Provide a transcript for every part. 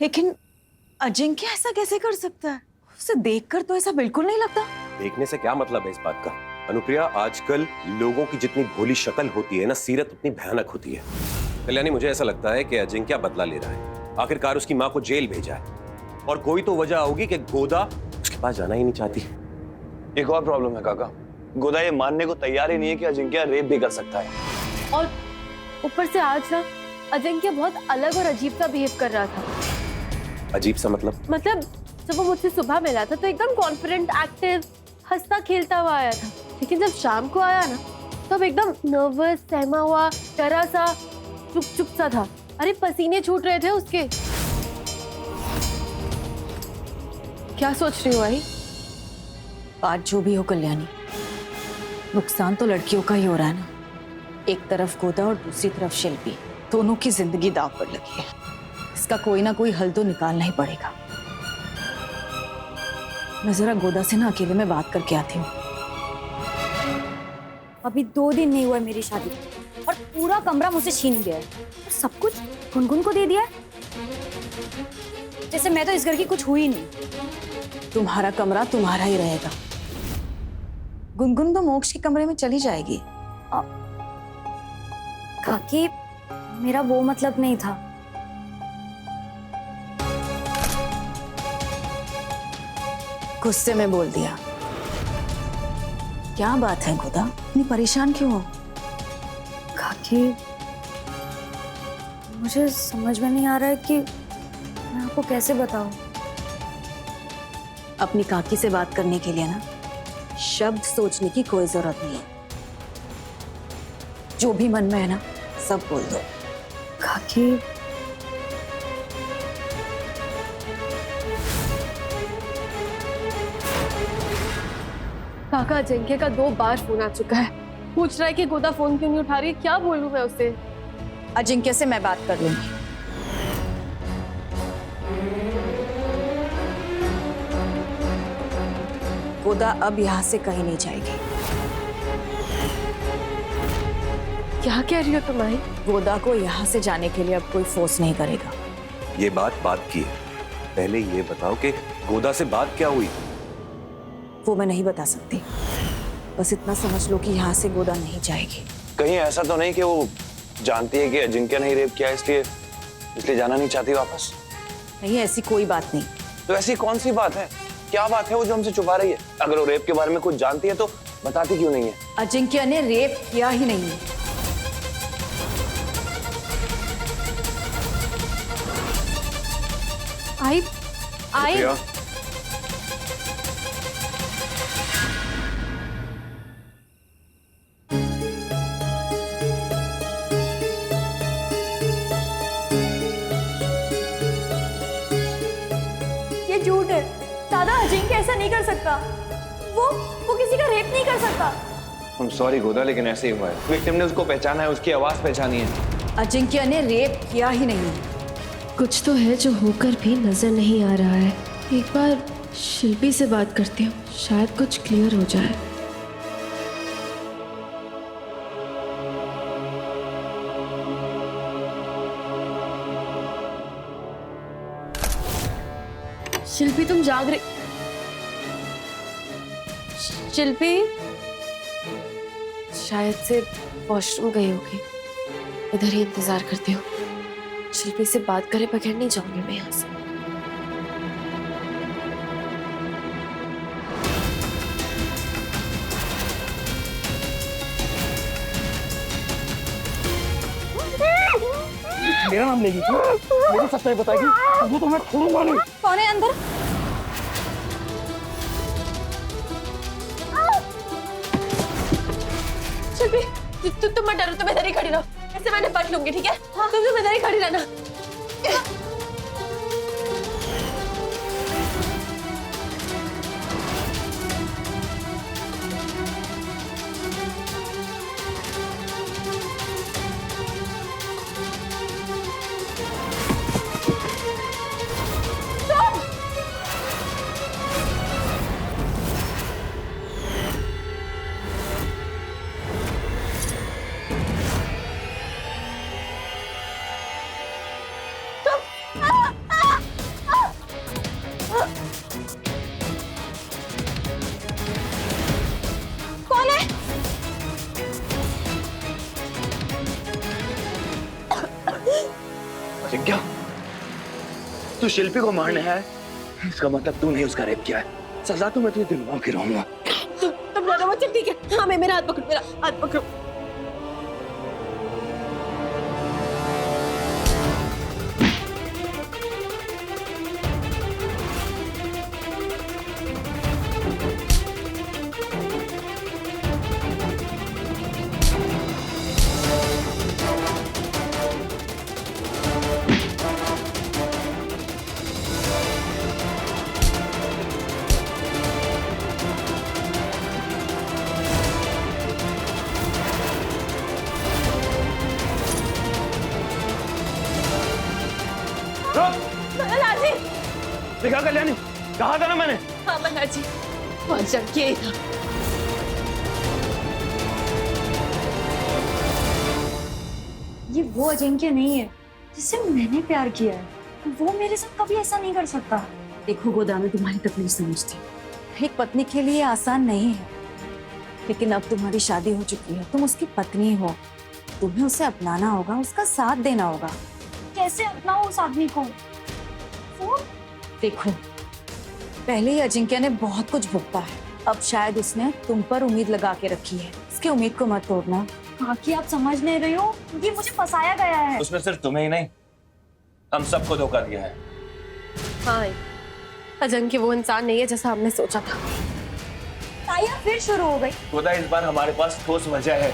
लेकिन अजिंक्य ऐसा कैसे कर सकता है? उसे देखकर तो ऐसा बिल्कुल नहीं लगता। देखने से क्या मतलब है इस बात का? अनुप्रिया, आजकल लोगों की जितनी भोली शक्ल होती है ना, सीरत उतनी भयानक होती है। कल्याणी, मुझे ऐसा लगता है कि अजिंक्य बदला ले रहा है। आखिरकार उसकी माँ को जेल भेजा है और कोई तो वजह होगी कि गोदा उसके पास जाना ही नहीं चाहती। एक और प्रॉब्लम है काका, गोदा ये मानने को तैयार ही नहीं है कि अजिंक्य रेप भी कर सकता है। और ऊपर से आज ना अजिंक्य बहुत अलग और अजीब सा बिहेव कर रहा था। अजीब सा मतलब? जब वो मुझसे सुबह मिला था तो एकदम कॉन्फिडेंट, एक्टिव, हंसता खेलता हुआ आया था, लेकिन जब शाम को आया ना तब एकदम नर्वस, सहमा हुआ, डरा सा, चुप सा था। अरे पसीने छूट रहे थे उसके। क्या सोच रही हो भाई? बात जो भी हो कल्याणी, नुकसान तो लड़कियों का ही हो रहा है ना। एक तरफ गोदा और दूसरी तरफ शिल्पी, दोनों की जिंदगी दांव पर लगी है। इसका कोई ना कोई हल तो निकालना ही पड़ेगा। मैं जरा गोदा से ना अकेले में बात करके आती हूँ। अभी 2 दिन नहीं हुआ मेरी शादी और पूरा कमरा मुझसे छीन गया है और सब कुछ गुनगुन को दे दिया है, जैसे मैं तो इस घर की कुछ हुई नहीं। तुम्हारा कमरा तुम्हारा ही रहेगा। गुनगुन तो मोक्ष के कमरे में चली जाएगी। काकी, मेरा वो मतलब नहीं था। गुस्से में बोल दिया। क्या बात है गोदा, इतनी परेशान क्यों हो? काकी, मुझे समझ में नहीं आ रहा है कि मैं आपको कैसे बताऊं। अपनी काकी से बात करने के लिए ना शब्द सोचने की कोई जरूरत नहीं है। जो भी मन में है ना सब बोल दो। काकी, काका, अजिंक्य का 2 बार फोन आ चुका है। पूछ रहा है कि गोदा फोन क्यों नहीं उठा रही है। क्या बोलूं मैं उसे? अजिंक्य से मैं बात कर लूंगी। गोदा अब यहाँ से कहीं नहीं जाएगी। क्या कह रही हो तुम आई? गोदा को यहाँ से जाने के लिए अब कोई फोर्स नहीं करेगा। ये बात की है। पहले ये बताओ कि गोदा से बात क्या हुई? वो मैं नहीं बता सकती, बस इतना समझ लो कि यहाँ से गोदा नहीं जाएगी। कहीं ऐसा तो नहीं कि वो जानती है कि अजिंक्य ने रेप किया इसलिए जाना नहीं चाहती वापस? नहीं, ऐसी कोई बात नहीं। तो ऐसी कौन सी बात है? क्या बात है वो जो हमसे छुपा रही है? अगर वो रेप के बारे में कुछ जानती है तो बताती क्यों नहीं है? अजिंक्य ने रेप किया ही नहीं है। आई ये झूठ है दादा। अजिंक्य ऐसा नहीं कर सकता। वो किसी का रेप नहीं कर सकता। I'm sorry गोदा, लेकिन ऐसे ही हुआ है। विक्टिम ने उसको पहचाना है, उसकी आवाज पहचानी है। अजिंक्य ने रेप किया ही नहीं है। कुछ तो है जो होकर भी नजर नहीं आ रहा है। एक बार शिल्पी से बात करती हूँ, शायद कुछ क्लियर हो जाए। शिल्पी, तुम जाग रही? शिल्पी शायद से वॉशरूम गई होगी। इधर ही इंतजार करती हूँ। शिल्पी से बात करे बगैर नहीं जाऊंगी मैं यहाँ से। मेरा नाम लेगी, मेरी सच्चाई बताएगी, वो तो मैं छोड़ूंगा नहीं। कौन है अंदर? शिल्पी, तुम मत डरो, तुम इधर ही खड़ी रहो। इससे मैं निपट लूंगी, ठीक है? तुम इधर ही खड़ी रहना। क्या तू शिल्पी को मारने है? इसका मतलब तूने उसका रेप किया है। सजा तो मैं तुझे दिलवा के रहूंगा। तुम डरो मत, ठीक है? हाँ, मेरा हाथ पकड़ो, मेरा हाथ पकड़ो। मल्हार जी, देखा कल्याणी, कहा था ना मैंने। हाँ मल्हार जी, वो अजंक्य ही था। ये वो अजिंक्य नहीं है जिससे मैंने प्यार किया है। वो मेरे साथ कभी ऐसा नहीं कर सकता। देखो गोदा, मैं तुम्हारी तकलीफ समझती हूँ। एक पत्नी के लिए आसान नहीं है, लेकिन अब तुम्हारी शादी हो चुकी है, तुम उसकी पत्नी हो, तुम्हें उसे अपनाना होगा, उसका साथ देना होगा। कैसे अपनाऊं उस आदमी को? वो देखो, पहले ही अजिंक्य ने बहुत कुछ भुगता है, अब शायद उसने तुम पर उम्मीद लगा के रखी है। इसकी उम्मीद को मत तोड़ना। बाकी आप समझ नहीं रहे हो, ये मुझे फंसाया गया है। उसने सिर्फ तुम्हें ही नहीं, हम सबको धोखा दिया है। हाँ, अजंक्य वो इंसान नहीं है जैसा हमने सोचा था। ताया फिर शुरू हो गई। खुदा, इस बार हमारे पास ठोस वजह है।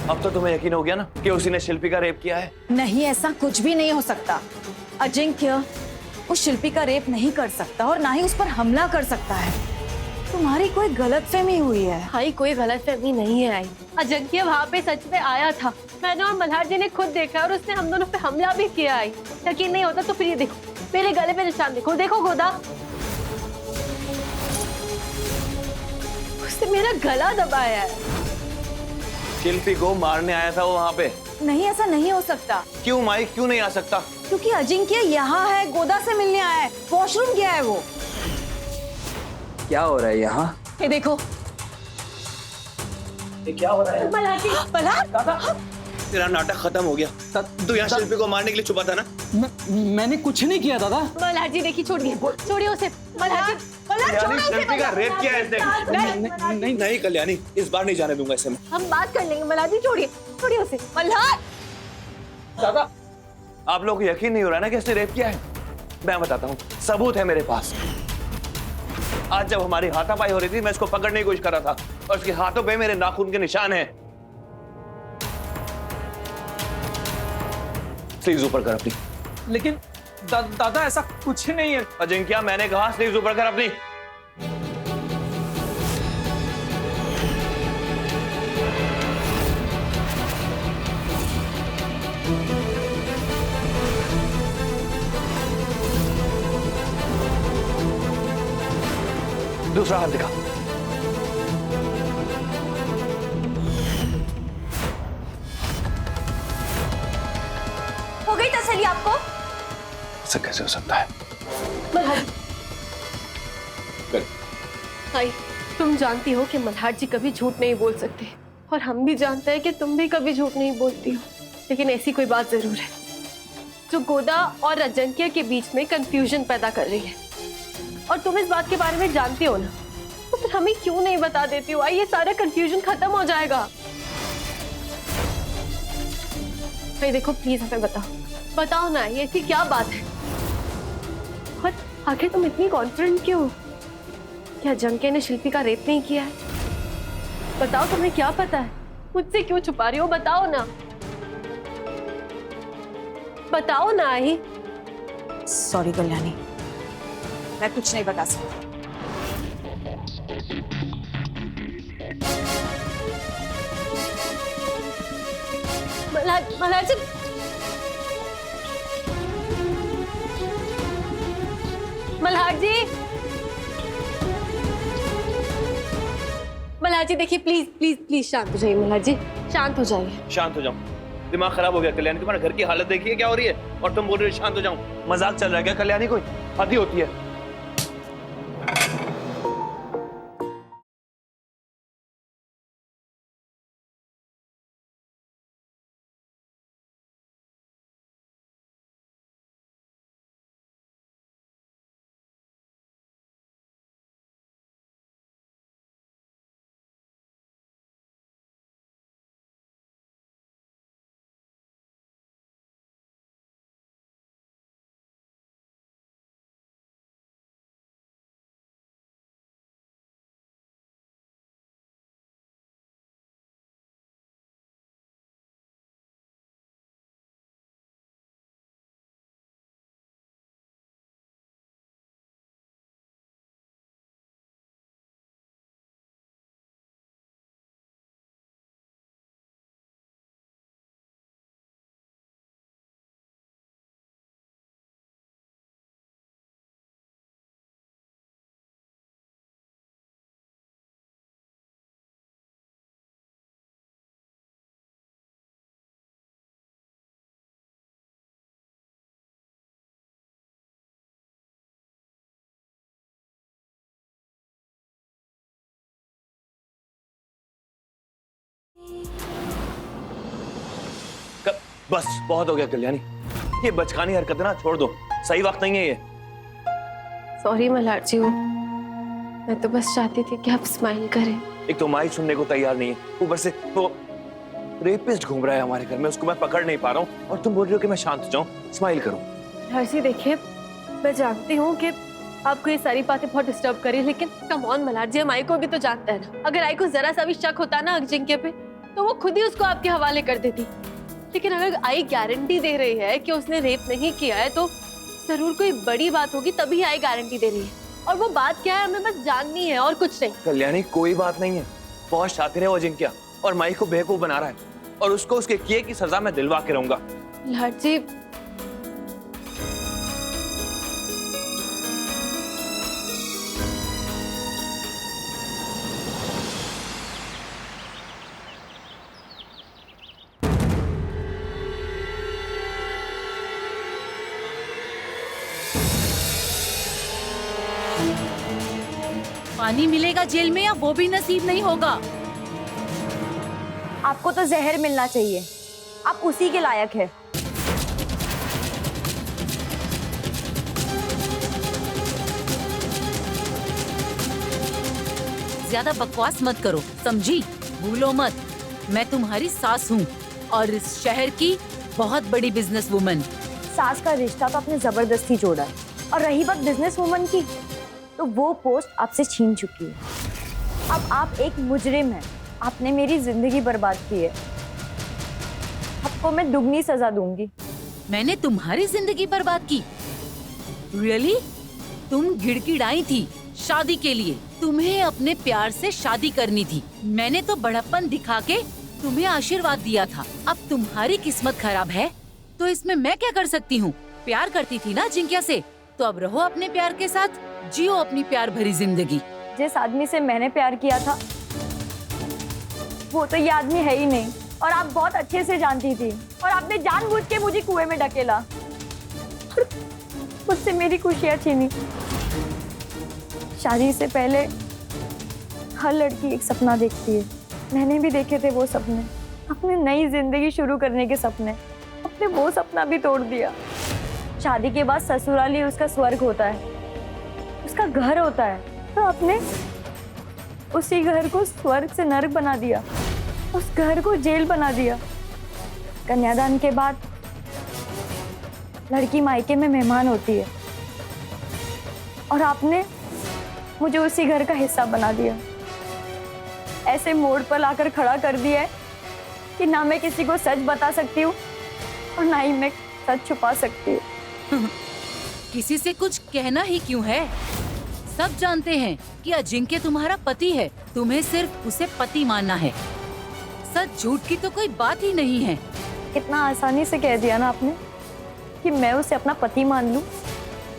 अब तो तुम्हें यकीन हो गया ना कि उसी ने शिल्पी का रेप किया है? नहीं, ऐसा कुछ भी नहीं हो सकता। अजिंक्य उस शिल्पी का रेप नहीं कर सकता और ना ही उस पर हमला कर सकता है। तुम्हारी कोई गलतफहमी हुई है। भाई, कोई गलतफहमी नहीं है आई। अजंक्य वहाँ पे सच में आया था। मैंने और मल्हार जी ने खुद देखा और उसने हम दोनों पे हमला भी किया। आई यकीन नहीं होता तो फिर ये देखो, मेरे गले पे निशान देखो। देखो गोदा, उसने मेरा गला दबाया है। शिल्पी को मारने आया था वो वहाँ पे। नहीं, ऐसा नहीं हो सकता। क्यों माई, क्यों नहीं आ सकता? क्योंकि अजिंक्य यहाँ है, गोदा से मिलने आया है, वॉशरूम गया है वो। क्या हो रहा है यहाँ? ये देखो। ये क्या हो रहा है? मल्हार जी, मल्हार, तेरा नाटक खत्म हो गया। तू यहाँ शिल्पी को मारने के लिए छुपा था ना? मैंने कुछ नहीं किया दादा। मल्हार जी देखिए, छोड़िए छोड़िए उसे। मल्हार जी, कल्याणी, शिल्पी का रेप किया है इसने। नहीं नहीं कल्याणी, इस बार नहीं जाने दूंगा इसे मैं। हम बात कर लेंगे। मल्हार जी छोड़िए, छोड़िए उसे। मल्हार, दादा, आप लोग को यकीन नहीं हो रहा ना कि इसने रेप किया है? मैं बताता हूँ, सबूत है मेरे पास। आज जब हमारी हाथापाई हो रही थी, मैं इसको पकड़ने की कोशिश कर रहा था और उसके हाथों पे मेरे नाखून के निशान हैं। स्लीव्स ऊपर कर अपनी। लेकिन दादा ऐसा कुछ नहीं है। अजिंक्य, मैंने कहा स्लीव्स ऊपर कर अपनी। दूसरा हाथ दिखा। हो गई तसल्ली आपको? ऐसा कैसे हो सकता है? मल्हार भाई, तुम जानती हो कि मल्हार जी कभी झूठ नहीं बोल सकते और हम भी जानते हैं कि तुम भी कभी झूठ नहीं बोलती हो। लेकिन ऐसी कोई बात जरूर है जो गोदा और अजंक्य के बीच में कंफ्यूजन पैदा कर रही है, और तुम इस बात के बारे में जानते हो ना, तो फिर हमें क्यों नहीं बता देती हो? ये सारा कंफ्यूजन खत्म हो जाएगा। भाई देखो, प्लीज हमें बताओ ना, ये ऐसी क्या बात है? और आखिर तुम इतनी कॉन्फिडेंट क्यों हो? क्या अजंक्य ने शिल्पी का रेप नहीं किया है? बताओ, तुम्हें क्या पता है? मुझसे क्यों छुपा रही हो? बताओ ना, बताओ ना। आई सॉरी कल्याणी, मैं कुछ नहीं बता सकती। मल्हार जी, मल्हार जी देखिए, प्लीज प्लीज प्लीज शांत हो जाइए। मल्हार जी शांत हो जाइए। शांत हो जाओ। दिमाग खराब हो गया कल्याणी, तुम्हारे घर की हालत देखिए क्या हो रही है और तुम बोल रहे हो शांत हो जाऊं। मजाक चल रहा है क्या कल्याणी? कोई हद ही होती है। बस बहुत हो गया कल्याणी, ये बचकानी हरकत ना छोड़ दो, सही वक्त नहीं है ये। सॉरी मल्हार जी, मैं तो बस चाहती थी कि आप स्माइल करें। एक तो माई सुनने को तैयार नहीं है, ऊपर से वो रेपिस्ट घूम रहा है हमारे घर में, उसको मैं पकड़ नहीं पा रहा हूँ और तुम बोल रहे हो कि मैं शांत हो जाऊं, स्माइल करूं। मल्हार जी देखिए, मैं जानती हूँ कि आपको ये सारी बातें बहुत डिस्टर्ब करी, लेकिन कम ऑन मल्हार जी, हम आई को भी तो जानते हैं ना। अगर आई को जरा सा भी शक होता ना अजिंक्य पे, तो वो खुद ही उसको आपके हवाले कर देती। लेकिन अगर आई गारंटी दे रही है कि उसने रेप नहीं किया है, तो जरूर कोई बड़ी बात होगी, तभी आई गारंटी दे रही है। और वो बात क्या है हमें बस जाननी है और कुछ नहीं। कल्याणी कोई बात नहीं है, बहुत शातिर है वो अजिंक्य और माई को बेवकूफ बना रहा है और उसको उसके किए की सजा मैं दिलवा के रहूंगा। मल्हार जी पानी मिलेगा जेल में या वो भी नसीब नहीं होगा। आपको तो जहर मिलना चाहिए, आप उसी के लायक है। ज्यादा बकवास मत करो, समझी? भूलो मत, मैं तुम्हारी सास हूँ और इस शहर की बहुत बड़ी बिजनेस वुमन। सास का रिश्ता तो आपने जबरदस्ती जोड़ा है, और रही बात बिजनेस वुमन की, तो वो पोस्ट आपसे छीन चुकी है। अब आप एक मुजरिम हैं, आपने मेरी जिंदगी बर्बाद की है, आपको मैं दुगनी सजा दूंगी। मैंने तुम्हारी जिंदगी बर्बाद की? रियली? तुम गिड़गिड़ाई थी शादी के लिए, तुम्हें अपने प्यार से शादी करनी थी। मैंने तो बड़प्पन दिखा के तुम्हें आशीर्वाद दिया था। अब तुम्हारी किस्मत खराब है तो इसमें मैं क्या कर सकती हूँ? प्यार करती थी ना जिंक्या से, तो अब रहो अपने प्यार के साथ, जियो अपनी प्यार भरी जिंदगी। जिस आदमी से मैंने प्यार किया था वो तो ये आदमी है ही नहीं, और आप बहुत अच्छे से जानती थी, और आपने जानबूझ के मुझे कुएं में ढकेला, मुझसे मेरी खुशियां छीनी। शादी से पहले हर लड़की एक सपना देखती है, मैंने भी देखे थे वो सपने, अपनी नई जिंदगी शुरू करने के सपने। अपने वो सपना भी तोड़ दिया। शादी के बाद ससुराल ही उसका स्वर्ग होता है, उसका घर होता है, तो आपने उसी घर को स्वर्ग से नर्क बना दिया, उस घर को जेल बना दिया। कन्यादान के बाद लड़की मायके में मेहमान होती है, और आपने मुझे उसी घर का हिस्सा बना दिया। ऐसे मोड़ पर लाकर खड़ा कर दिया है कि ना मैं किसी को सच बता सकती हूँ और ना ही मैं सच छुपा सकती हूँ। किसी से कुछ कहना ही क्यों है? सब जानते हैं कि अजिंक्य तुम्हारा पति है, तुम्हें सिर्फ उसे पति मानना है। सच झूठ की तो कोई बात ही नहीं है। कितना आसानी से कह दिया ना आपने कि मैं उसे अपना पति मान लूं,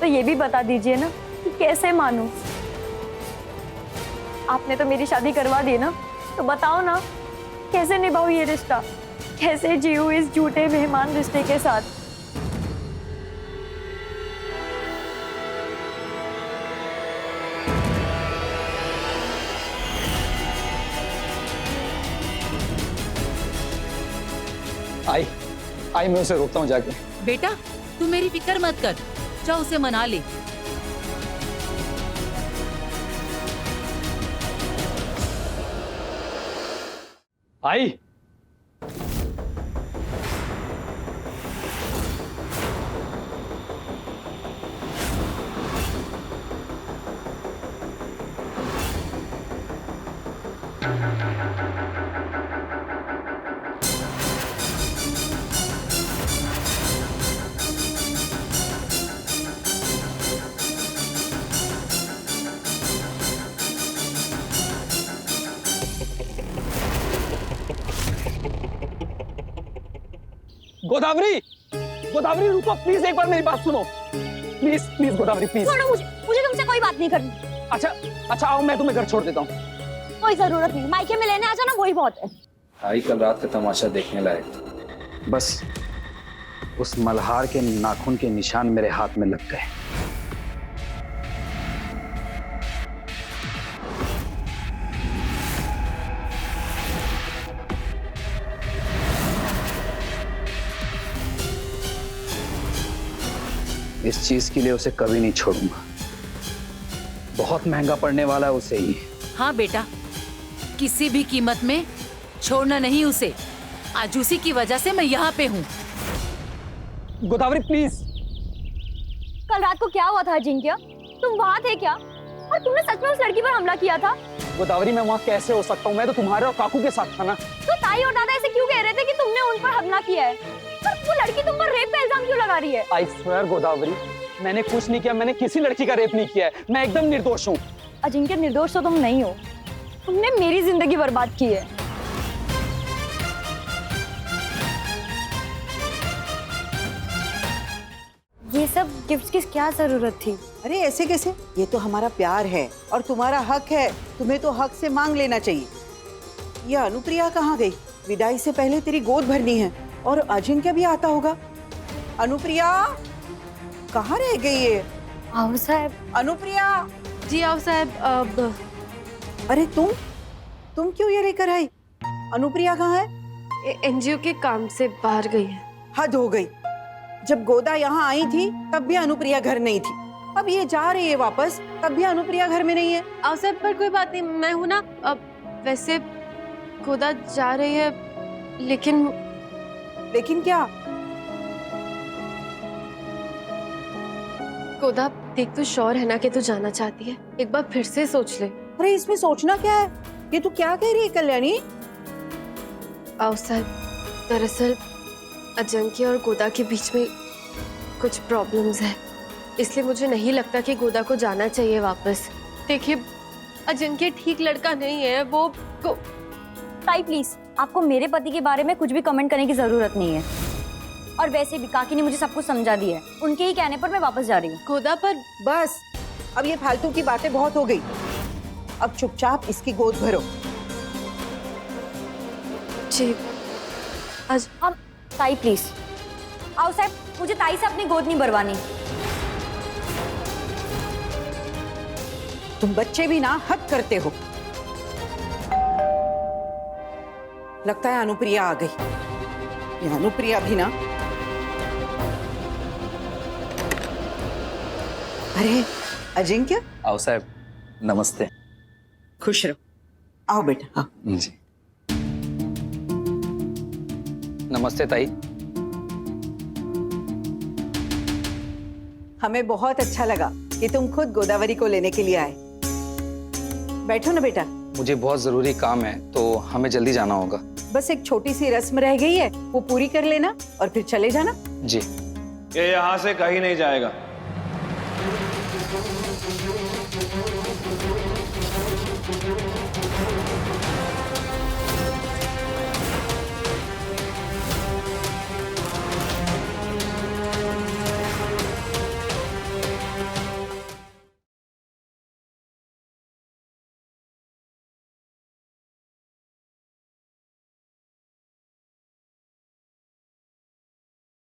तो ये भी बता दीजिए ना कि कैसे मानूं। आपने तो मेरी शादी करवा दी ना, तो बताओ ना कैसे निभाऊं ये रिश्ता? कैसे जीऊँ इस झूठे मेहमान रिश्ते के साथ। आई मैं उसे रोकता हूँ जाके। बेटा तू मेरी फिक्र मत कर, जाओ उसे मना ले। आई गोदावरी, गोदावरी रुको प्लीज, एक बार मेरी बात सुनो प्लीज प्लीज गोदावरी प्लीज। छोड़ो मुझे, मुझे तुमसे कोई बात नहीं करनी। अच्छा आओ, मैं तुम्हें घर छोड़ देता हूँ। कोई जरूरत नहीं, मायके में लेने आ जाना, वही बहुत है। आई कल रात का तमाशा देखने लायक, बस उस मल्हार के नाखून के निशान मेरे हाथ में लग गए। इस चीज के लिए उसे कभी नहीं छोड़ूंगा, बहुत महंगा पड़ने वाला है उसे ही। हाँ बेटा, किसी भी कीमत में छोड़ना नहीं उसे। आज उसी की वजह से मैं यहाँ पे हूँ। गोदावरी प्लीज। कल रात को क्या हुआ था अजिंक्य? तुम वहाँ थे क्या? और तुमने सच में उस लड़की पर हमला किया था? गोदावरी मैं वहाँ कैसे हो सकता हूँ, मैं तो तुम्हारे और काकू के साथ था ना। तो ताई और दादा ऐसे क्यों कह रहे थे कि तुमने उन पर हमला किया है? और वो लड़की तुम पर रेप का इल्जाम क्यों लगा रही है? आई स्वेयर गोदावरी, मैंने कुछ नहीं किया, मैंने किसी लड़की का रेप नहीं किया है, मैं एकदम निर्दोष हूँ। अजिंक्य निर्दोष तो तुम नहीं हो, तुमने मेरी जिंदगी बर्बाद की है। ये सब गिफ्ट्स की क्या जरूरत थी? अरे ऐसे कैसे, ये तो हमारा प्यार है और तुम्हारा हक है, तुम्हें तो हक से मांग लेना चाहिए। ये अनुप्रिया कहाँ गई? विदाई से पहले तेरी गोद भरनी है और अजिंक्य भी आता होगा। अनुप्रिया कहाँ रह गई है? आओ साहब। अनुप्रिया। जी आओ साहब। अरे तुम क्यों ये लेकर आई? अनुप्रिया कहाँ है? एनजीओ के काम से बाहर गई है। हद हो गई, जब गोदा यहाँ आई थी तब भी अनुप्रिया घर नहीं थी, अब ये जा रही है वापस तब भी अनुप्रिया घर में नहीं है। आओ साहब, पर कोई बात नहीं, मैं हूँ ना। वैसे गोदा जा रही है, लेकिन क्या? गोदा देख, तू श्योर है ना कि तू जाना चाहती है? एक बार फिर से सोच ले। अरे इसमें सोचना क्या है, ये तू क्या कह रही है कल्याणी? आओ साहब, दरअसल अजिंक्य और गोदा के बीच में कुछ प्रॉब्लम्स है, इसलिए मुझे नहीं लगता कि गोदा को जाना चाहिए वापस। देखिए, अजिंक्य ठीक लड़का नहीं है, वो ताई प्लीज, आपको मेरे पति के बारे में कुछ भी कमेंट करने की जरूरत नहीं है। और वैसे भी काकी ने मुझे सब कुछ समझा दिया है, उनके ही कहने पर मैं वापस जा रही हूँ। गोदा पर बस, अब ये फालतू की बातें बहुत हो गई, अब चुपचाप इसकी गोद भरो। जी आज हम ताई प्लीज। आओ साहब, मुझे ताई से अपनी गोद नहीं भरवानी। तुम बच्चे भी ना हद करते हो। लगता है अनुप्रिया आ गई। ये अनुप्रिया भी ना। अरे अजिंक्य। आओ साहब, नमस्ते। खुश रहो, आओ बेटा। आओ। जी नमस्ते ताई। हमें बहुत अच्छा लगा कि तुम खुद गोदावरी को लेने के लिए आए। बैठो ना बेटा। मुझे बहुत जरूरी काम है तो हमें जल्दी जाना होगा। बस एक छोटी सी रस्म रह गई है, वो पूरी कर लेना और फिर चले जाना। जी। ये यहाँ से कहीं नहीं जाएगा।